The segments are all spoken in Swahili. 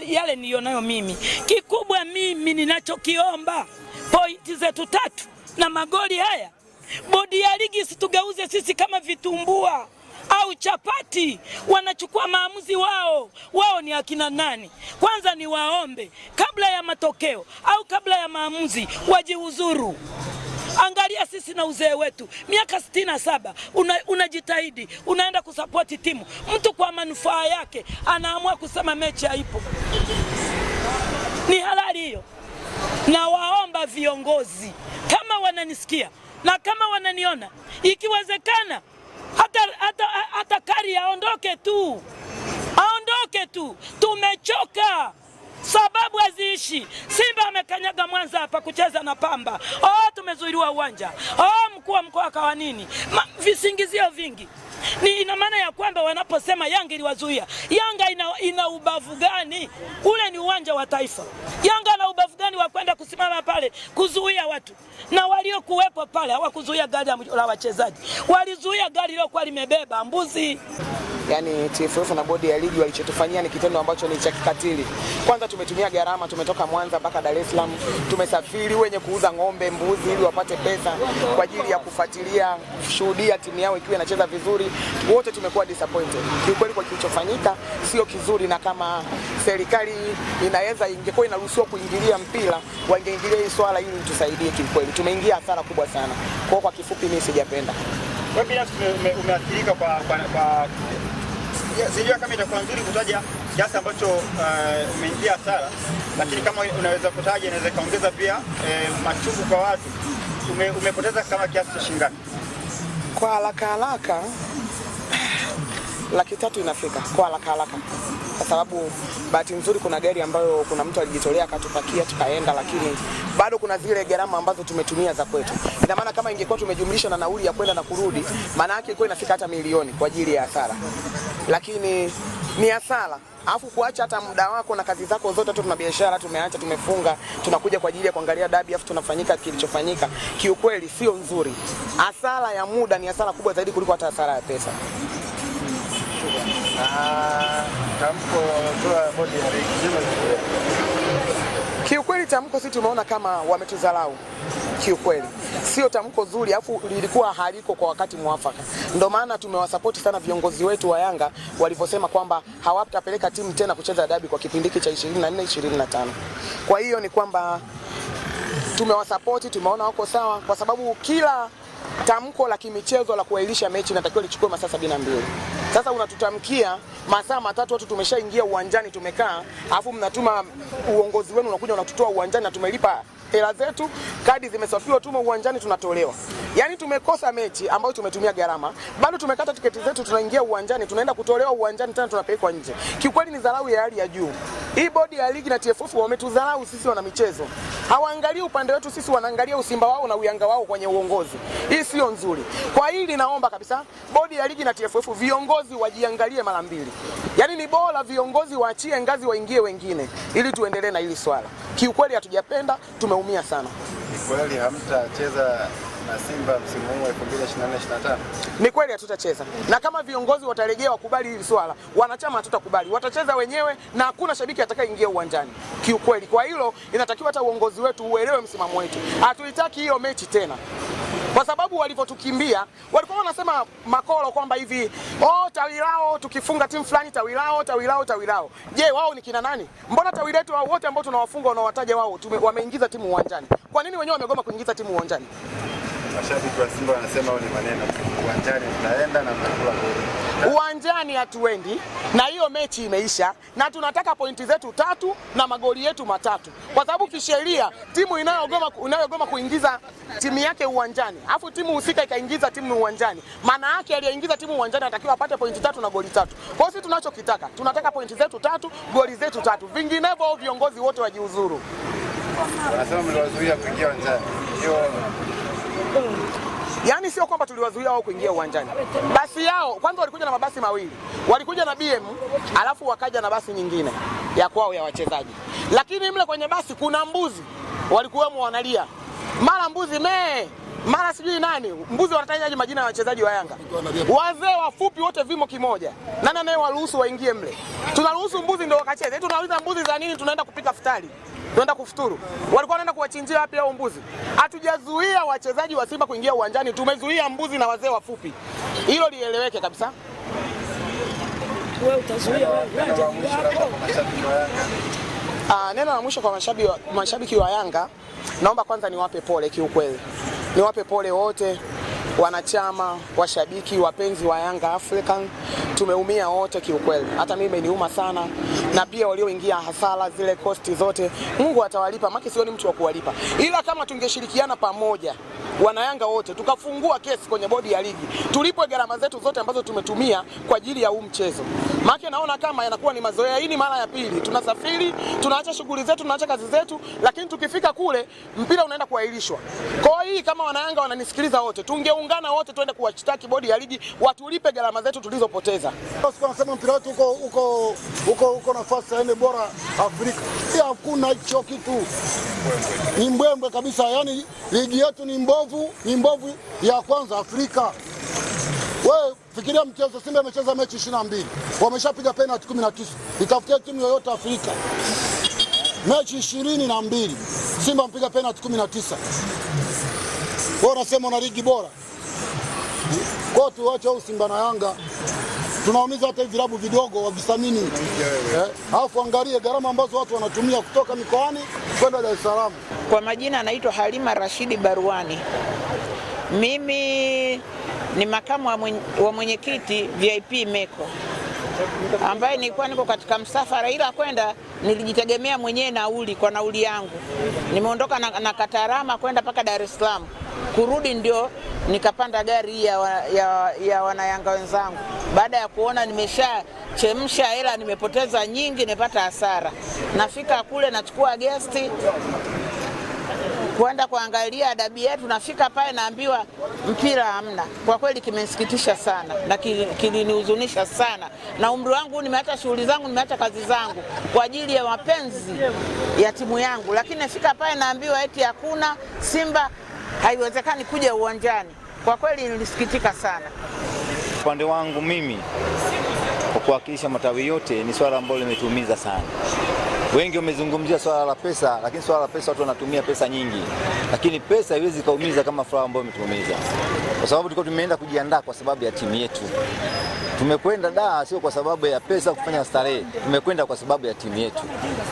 yale nilionayo mimi. Kikubwa mimi ninachokiomba pointi zetu 3 na magoli haya. Bodi ya ligi situgeuze sisi kama vitumbua au chapati. Wanachukua maamuzi wao. Wao ni akina nani? Kwanza ni waombe kabla ya matokeo au kabla ya maamuzi wajiuzuru. Angalia sisi na uzee wetu miaka 67 unajitahidi, unaenda kusapoti timu. Mtu kwa manufaa yake anaamua kusema mechi haipo. Ni halali hiyo? Na waomba viongozi kama wananisikia na kama wananiona, ikiwezekana hata Kari aondoke tu. Aondoke tu. Tumechoka. Sababu haziishi. Simba amekanyaga Mwanza hapa kucheza na Pamba. Tumezuiliwa uwanja. Mkuu wa mkoa kawa nini? Visingizio vingi. Ni ina maana ya kwamba wanaposema Yanga iliwazuia. Yanga ina ubavu gani? Ule ni uwanja wa taifa. Yanga na ubavu gani wa kwenda kusimama pale kuzuia watu? Na waliokuwepo pale hawakuzuia gari la wachezaji. Walizuia gari lilokuwa limebeba mbuzi. Yani TFF na bodi ya ligi walichotufanyia ni kitendo ambacho ni cha kikatili. Kwanza tumetumia gharama, tumetoka Mwanza mpaka Dar es Salaam, tumesafiri wenye kuuza ng'ombe, mbuzi ili wapate pesa kwa ajili ya kufuatilia, kushuhudia timu yao ikiwa inacheza vizuri. Wote tumekuwa disappointed. Kiukweli kwa kilichofanyika sio kizuri, na kama serikali ingekuwa inaruhusiwa kuingilia mpira, wangeingilia hii swala ili tusaidie. Kiukweli tumeingia hasara kubwa sana. Kwa kifupi mimi sijapenda. Wewe binafsi umeathirika kwa sijui kama itakuwa nzuri kutaja kiasi ambacho umeingia hasara, lakini kama unaweza kutaja inaweza kaongeza pia machungu kwa watu. Umepoteza kama kiasi cha shilingi ngapi? Kwa haraka 300,000 inafika kwa haraka. Kwa sababu bahati nzuri kuna gari ambayo kuna mtu alijitolea akatupakia tukaenda, lakini bado kuna zile gharama ambazo tumetumia za kwetu. Ina maana kama ingekuwa tumejumlisha na nauli ya kwenda na kurudi, maana yake ilikuwa inafika hata milioni kwa ajili ya hasara. Lakini ni hasara. Alafu kuacha hata muda wako na kazi zako zote, tuna biashara tumeacha, tumefunga, tunakuja kwa ajili ya kuangalia dabi, afu tunafanyika kilichofanyika. Kiukweli sio nzuri. Hasara ya muda ni hasara kubwa zaidi kuliko hata hasara ya pesa. Tamko toa bodi ya ligi. Kiukweli tamko sisi tumeona kama wametudharau. Kiukweli sio tamko zuri, afu lilikuwa haliko kwa wakati mwafaka. Ndio maana tumewasupport sana viongozi wetu wa Yanga walivyosema kwamba hawatapeleka timu tena kucheza dabi kwa kipindi cha 24-25. Kwa hiyo ni kwamba tumewasupport, tumeona wako sawa, kwa sababu kila tamko la kimichezo la kuahirisha mechi inatakiwa lichukue masaa 72. Sasa unatutamkia masaa 3 watu tumeshaingia uwanjani tumekaa, alafu mnatuma uongozi wenu unakuja unatutoa uwanjani na tumelipa hela zetu, kadi zimesafiwa, tume uwanjani tunatolewa. Yaani tumekosa mechi ambayo tumetumia gharama, bado tumekata tiketi zetu, tunaingia uwanjani, tunaenda kutolewa uwanjani tena tunapelekwa nje. Kiukweli ni dharau ya hali ya juu. Hii bodi ya ligi na TFF wametudharau sisi wana michezo. Hawaangalii upande wetu sisi, wanaangalia usimba wao na uyanga wao kwenye uongozi. Hii sio nzuri. Kwa hili naomba kabisa bodi ya ligi na TFF viongozi wajiangalie mara mbili. Yaani ni bora viongozi waachie ngazi waingie wengine ili tuendelee na hili swala. Kiukweli hatujapenda, tumeumia sana. Kweli hamtacheza na Simba msimu huu 2024-25? Ni kweli hatutacheza. Na kama viongozi watarejea wakubali hili swala, wanachama hatutakubali. Watacheza wenyewe na hakuna shabiki atakayeingia uwanjani. Kiukweli kwa hilo inatakiwa hata uongozi wetu uelewe msimamo wetu. Hatuitaki hiyo mechi tena. Kwa sababu walivyotukimbia, walikuwa wanasema makolo kwamba hivi, tawi lao tukifunga timu fulani tawi lao. Je, wao ni kina nani? Mbona tawi letu wote ambao tunawafunga wanawataja wao wameingiza timu uwanjani? Kwa nini wenyewe wamegoma kuingiza timu uwanjani? Mashabiki wa Simba wanasema ni maneno, uwanjani tunaenda na tunakula goli. Uwanjani hatuendi na hiyo mechi imeisha, na tunataka pointi zetu 3 na magoli yetu 3. Kwa sababu kisheria timu inayogoma kuingiza timu yake uwanjani, afu timu husika ikaingiza timu uwanjani, maana yake aliyeingiza timu uwanjani anatakiwa apate pointi 3 na goli 3. Kwa hiyo sisi tunachokitaka, tunataka pointi zetu 3, goli zetu 3. Vinginevyo viongozi wote wajiuzuru. Wanasema mliwazuia kuingia uwanjani. Yaani sio kwamba tuliwazuia wao kuingia uwanjani. Basi yao kwanza walikuja na mabasi mawili. Walikuja na BM, alafu wakaja na basi nyingine ya kwao ya wachezaji. Lakini mle kwenye basi kuna mbuzi. Walikuwemo wanalia. Mara mbuzi mara sijui nani, mbuzi wanatajaje majina ya wachezaji wa Yanga. Wazee wafupi wote vimo kimoja. Nani anayewaruhusu waingie mle? Tunaruhusu mbuzi ndio wakacheze. Tunauliza mbuzi za nini tunaenda kupika futari? Tunaenda kufuturu. Walikuwa wanaenda kuwachinjia wapi hao mbuzi? Hatujazuia wachezaji wa Simba kuingia uwanjani, tumezuia mbuzi na wazee wafupi. Hilo lieleweke kabisa. Wewe utazuia neno la mwisho kwa mashabiki wa Yanga, naomba kwanza niwape pole kiukweli. Niwape pole wote, wanachama, washabiki, wapenzi wa Yanga African. Tumeumia wote kiukweli. Hata mimi imeniuma sana, na pia walioingia hasara zile kosti zote Mungu atawalipa, maki sioni mtu wa kuwalipa. Ila kama tungeshirikiana pamoja wana Yanga wote tukafungua kesi kwenye bodi ya ligi, tulipwe gharama zetu zote ambazo tumetumia kwa ajili ya huu mchezo. Maki naona kama yanakuwa ni mazoea. Hii ni mara ya pili tunasafiri, tunaacha shughuli zetu, tunaacha kazi zetu, lakini tukifika kule mpira unaenda kuahirishwa. Kwa hiyo kama wana Yanga wananisikiliza wote, tungeungana wote twende kuwashtaki bodi ya ligi, watulipe gharama zetu tulizopoteza. Sasa nasema mpira wetu uko nafasi ya 4 bora Afrika. Hakuna hicho kitu. Ni mbwembwe kabisa, yani ligi yetu ni mbovu ya kwanza Afrika. Wewe fikiria mchezo, Simba imecheza mechi 22. Wameshapiga penalty 19. Itafutia timu yoyote Afrika. Mechi 22. Simba mpiga penalty 19. Wewe unasema una ligi bora? Kwa tu wacha Simba na Yanga. Tunaumiza hata vilabu vidogo wa visamini. Alafu angalie gharama ambazo watu wanatumia kutoka mikoani kwenda Dar es Salaam. Kwa majina anaitwa Halima Rashidi Baruani. Mimi ni makamu wa mwenyekiti VIP Meko, ambaye nilikuwa niko katika msafara, ila kwenda nilijitegemea mwenyewe nauli kwa nauli yangu. Nimeondoka na Katarama kwenda mpaka Dar es Salaam. Kurudi ndio nikapanda gari ya wanayanga wenzangu. Baada ya kuona nimeshachemsha hela, nimepoteza nyingi, nimepata hasara. Nafika kule nachukua gesti kwenda kuangalia adabi yetu, nafika pale naambiwa mpira hamna. Kwa kweli kimenisikitisha sana na kilinihuzunisha sana. Na umri wangu nimeacha shughuli zangu, nimeacha kazi zangu kwa ajili ya mapenzi ya timu yangu, lakini nafika pale naambiwa eti hakuna Simba, haiwezekani kuja uwanjani. Kwa kweli nilisikitika sana. Upande wangu mimi, kwa kuwakilisha matawi yote, ni swala ambalo limetuumiza sana. Wengi wamezungumzia swala la pesa, lakini swala la pesa watu wanatumia pesa nyingi. Lakini pesa haiwezi kaumiza kama furaha ambayo imetuumiza. Kwa sababu tulikuwa tumeenda kujiandaa kwa sababu ya timu yetu. Tumekwenda Dar sio kwa sababu ya pesa kufanya starehe, tumekwenda kwa sababu ya timu yetu.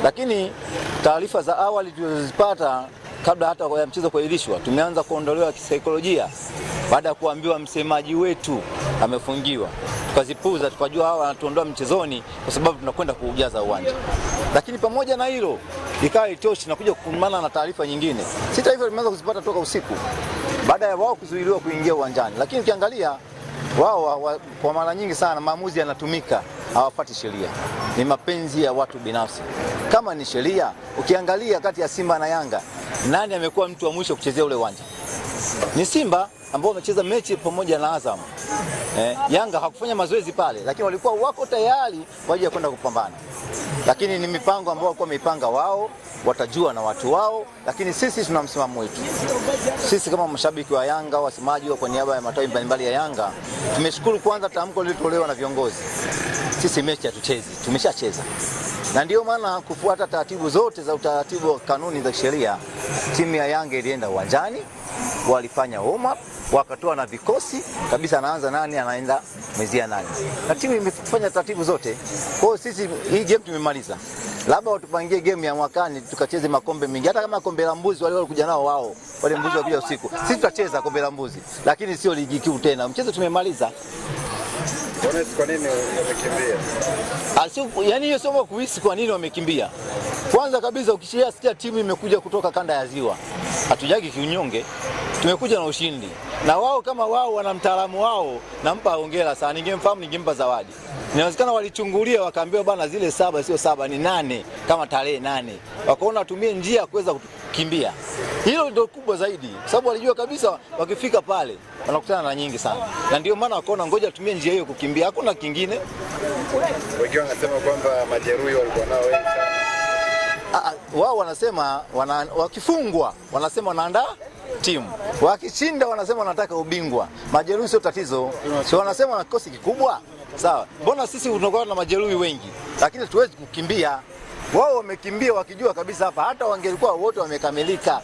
Lakini taarifa za awali tulizozipata kabla hata ya mchezo kuahirishwa, tumeanza kuondolewa kisaikolojia baada ya kuambiwa msemaji wetu amefungiwa. Tukazipuza, tukajua hawa wanatuondoa mchezoni kwa sababu tunakwenda kuujaza uwanja. Lakini pamoja na hilo ikawa itoshi na kuja kukumbana na taarifa nyingine. Sita hivyo tumeanza kuzipata toka usiku baada ya wao kuzuiliwa kuingia uwanjani. Lakini ukiangalia wao kwa mara nyingi sana maamuzi yanatumika, hawafuati sheria. Ni mapenzi ya watu binafsi. Kama ni sheria, ukiangalia kati ya Simba na Yanga, nani amekuwa mtu wa mwisho kuchezea ule uwanja? Ni Simba ambao wamecheza mechi pamoja na Azam. Yanga hakufanya mazoezi pale, lakini walikuwa wako tayari kwa ajili ya kwenda kupambana. Lakini ni mipango ambayo walikuwa wameipanga wao, watajua na watu wao, lakini sisi tuna msimamo wetu. Sisi kama mashabiki wa Yanga, wasemaji kwa niaba ya matawi mbalimbali ya Yanga, tumeshukuru kwanza tamko lililotolewa na viongozi. Sisi mechi hatuchezi, tumeshacheza. Na ndio maana kufuata taratibu zote za utaratibu wa kanuni za sheria, timu ya Yanga ilienda uwanjani, walifanya warm up, wakatoa na vikosi kabisa, anaanza nani anaenda mwezia nani. Na timu imefanya taratibu zote. Kwa hiyo sisi hii game tumemaliza. Labda watupangie game ya mwakani tukacheze makombe mengi. Hata kama kombe la mbuzi wale walikuja nao wao, wale mbuzi wa usiku. Sisi tutacheza kombe la mbuzi, lakini sio ligi kuu tena. Mchezo tumemaliza. Kwa nini wamekimbia? Yaani hiyo sio kuhisi kwa nini wamekimbia. Kwanza kabisa ukisikia timu imekuja kutoka kanda ya Ziwa, hatujagi kiunyonge, tumekuja na ushindi. Na wao kama wao wana mtaalamu wao, nampa hongera sana. Ningemfahamu ningempa zawadi. Inawezekana walichungulia wakaambiwa bana zile 7 sio 7 ni 8 kama tarehe 8. Wakaona watumie njia ya kuweza kukimbia. Hilo ndio kubwa zaidi. Sababu walijua kabisa wakifika pale wanakutana na nyingi sana. Na ndio maana wakaona ngoja tumie njia hiyo kukimbia. Hakuna kingine. Wengi wanasema kwamba majeruhi walikuwa nao wengi sana. Wao wanasema wakifungwa wanasema wanaandaa timu. Wakishinda wanasema wanataka ubingwa. Majeruhi sio tatizo. Sio wanasema wana kikosi kikubwa. Sawa. Mbona sisi tunakuwa na majeruhi wengi lakini tuwezi kukimbia? Wao wamekimbia wakijua kabisa hapa hata wangelikuwa wote wamekamilika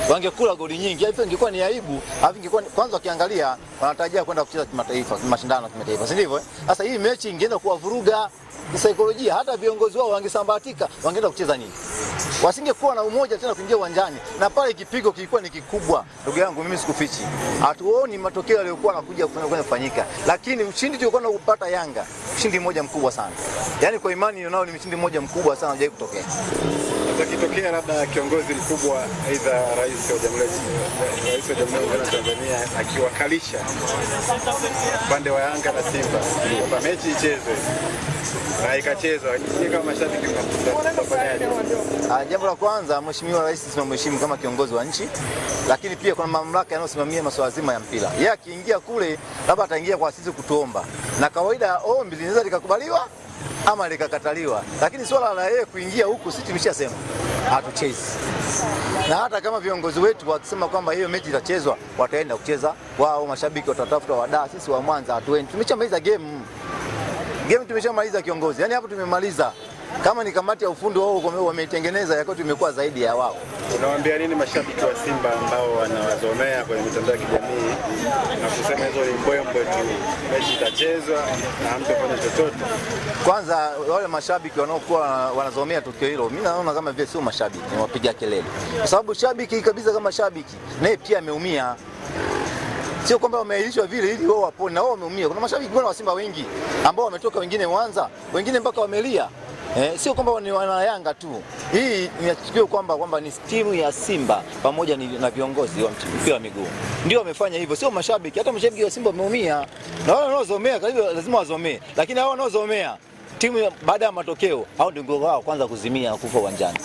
wangekula goli nyingi. Hivyo ingekuwa ni aibu. Hapo ingekuwa kwanza wakiangalia wanatarajia kwenda kucheza kimataifa, mashindano ya kimataifa. Si ndivyo? Sasa hii mechi ingeenda kuwavuruga kisaikolojia, hata viongozi wao wangesambatika, wangeenda kucheza nini? Wasingekuwa na umoja tena kuingia uwanjani. Na pale kipigo kilikuwa ni kikubwa. Ndugu yangu mimi sikufichi. Hatuoni matokeo yaliyokuwa yanakuja kufanyika. Lakini ushindi tulikuwa tunapata Yanga, ushindi mmoja mkubwa sana. Yaani kwa imani nao ni ushindi mmoja mkubwa sana haujawahi kutokea. Akitokea labda kiongozi mkubwa aidha rais wa Jamhuri ya Tanzania akiwakalisha upande wa Yanga na Simba kwamba mechi ichezwe na ikachezwa, kama mashabiki mnafanyaje? Jambo la kwanza, Mheshimiwa Rais tunamheshimu kama kiongozi wa nchi, lakini pia kuna mamlaka yanayosimamia masuala zima ya mpira. Yeye akiingia kule labda ataingia kwa sisi kutuomba, na kawaida ombi linaweza likakubaliwa ama likakataliwa, lakini swala la yeye kuingia huku sisi tumeshasema hatuchezi. Na hata kama viongozi wetu wakisema kwamba hiyo mechi itachezwa, wataenda kucheza wao, mashabiki watatafuta wadaa. Sisi wa Mwanza hatuendi, tumeshamaliza game tumeshamaliza kiongozi. Yani hapo tumemaliza. Kama ni kamati ya ufundi wao wameitengeneza yako, tumekuwa zaidi ya wao. Unawaambia nini mashabiki wa Simba ambao wanawazomea kwenye mitandao ya kijamii na kusema hizo ni mbwembwe tu, mechi itachezwa na hamtafanya chochote? Kwanza wale mashabiki wanaokuwa wanazomea tukio hilo, mimi naona kama vile sio mashabiki, ni wapiga kelele. Kwa sababu shabiki kabisa kama shabiki, naye pia ameumia. Sio kwamba wameahirishwa vile ili wao wapone, na wao wameumia. Kuna mashabiki wa Simba wengi ambao wametoka, wengine Mwanza, wengine mpaka wamelia. Sio kwamba ni wana Yanga tu. Hii inachukuliwa kwamba ni timu ya Simba pamoja na viongozi wa mpira wa miguu ndio wamefanya hivyo, sio mashabiki. Hata mashabiki wa Simba wameumia, na wale wanaozomea lazima wazomee, lakini hao wanaozomea timu baada ya matokeo hao ndio wao kwanza kuzimia kufa uwanjani.